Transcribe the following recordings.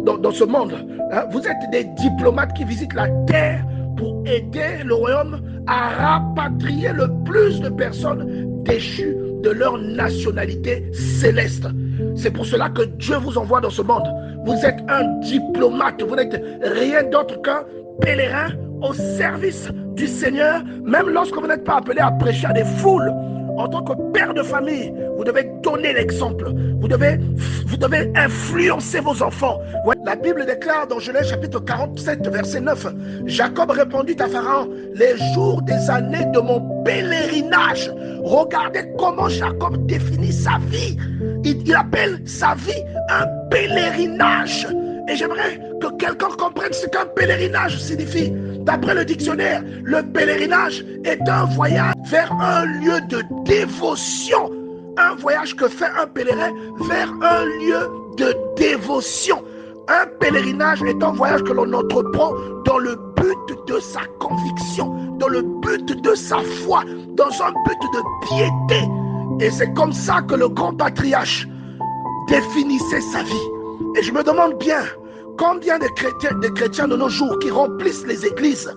dans ce monde. Hein? Vous êtes des diplomates qui visitent la terre pour aider le royaume à rapatrier le plus de personnes déchues de leur nationalité céleste. C'est pour cela que Dieu vous envoie dans ce monde. Vous êtes un diplomate, vous n'êtes rien d'autre qu'un pèlerin au service du Seigneur, même lorsque vous n'êtes pas appelé à prêcher à des foules. En tant que père de famille, vous devez donner l'exemple. Vous devez influencer vos enfants. La Bible déclare dans Genèse chapitre 47, verset 9, Jacob répondit à Pharaon, les jours des années de mon pèlerinage. Regardez comment Jacob définit sa vie. Il appelle sa vie un pèlerinage. Et j'aimerais que quelqu'un comprenne ce qu'un pèlerinage signifie. D'après le dictionnaire, le pèlerinage est un voyage vers un lieu de dévotion. Un voyage que fait un pèlerin vers un lieu de dévotion. Un pèlerinage est un voyage que l'on entreprend dans le but de sa conviction, dans le but de sa foi, dans un but de piété. Et c'est comme ça que le grand patriarche définissait sa vie. Et je me demande bien, combien de chrétiens de nos jours qui remplissent les églises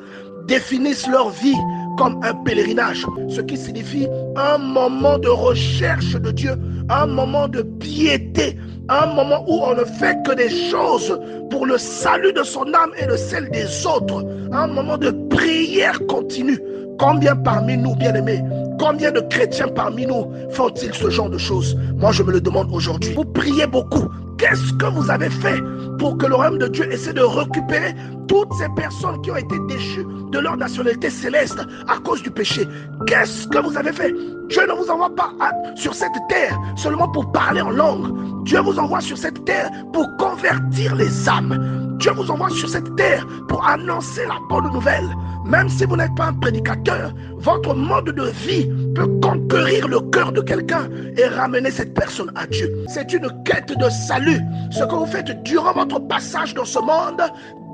définissent leur vie comme un pèlerinage, ce qui signifie un moment de recherche de Dieu, un moment de piété, un moment où on ne fait que des choses pour le salut de son âme et de celle des autres, un moment de prière continue. Combien parmi nous, bien-aimés, combien de chrétiens parmi nous font-ils ce genre de choses? Moi, je me le demande aujourd'hui. Vous priez beaucoup. Qu'est-ce que vous avez fait pour que le royaume de Dieu essaie de récupérer toutes ces personnes qui ont été déchues de leur nationalité céleste à cause du péché? Qu'est-ce que vous avez fait? Dieu ne vous envoie pas sur cette terre seulement pour parler en langue. Dieu vous envoie sur cette terre pour convertir les âmes. Dieu vous envoie sur cette terre pour annoncer la bonne nouvelle. Même si vous n'êtes pas un prédicateur, votre mode de vie peut conquérir le cœur de quelqu'un et ramener cette personne à Dieu. C'est une quête de salut. Ce que vous faites durant votre passage dans ce monde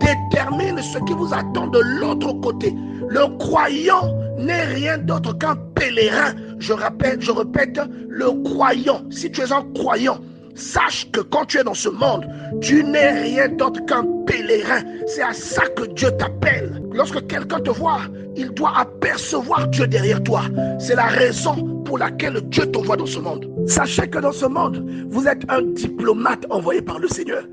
détermine ce qui vous attend de l'autre côté. Le croyant n'est rien d'autre qu'un pèlerin. Je répète, le croyant. Si tu es un croyant, sache que quand tu es dans ce monde, tu n'es rien d'autre qu'un pèlerin. C'est à ça que Dieu t'appelle. Lorsque quelqu'un te voit, il doit apercevoir Dieu derrière toi. C'est la raison pour laquelle Dieu t'envoie dans ce monde. Sachez que dans ce monde, vous êtes un diplomate envoyé par le Seigneur.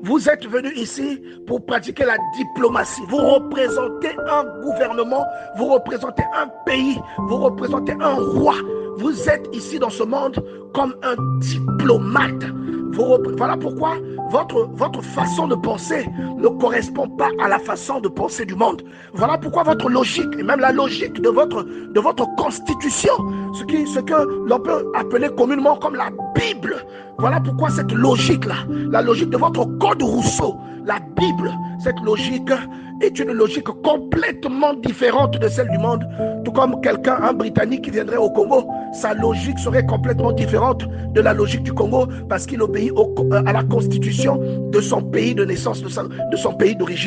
Vous êtes venu ici pour pratiquer la diplomatie. Vous représentez un gouvernement, vous représentez un pays, vous représentez un roi. Vous êtes ici dans ce monde comme un diplomate. Voilà pourquoi votre façon de penser ne correspond pas à la façon de penser du monde. Voilà pourquoi votre logique, et même la logique de votre constitution, ce que l'on peut appeler communément comme la Bible, voilà pourquoi cette logique-là, la logique de votre code Rousseau, la Bible, cette logique est une logique complètement différente de celle du monde. Tout comme un Britannique qui viendrait au Congo, sa logique serait complètement différente de la logique du Congo parce qu'il obéit à la constitution de son pays de naissance, de son pays d'origine.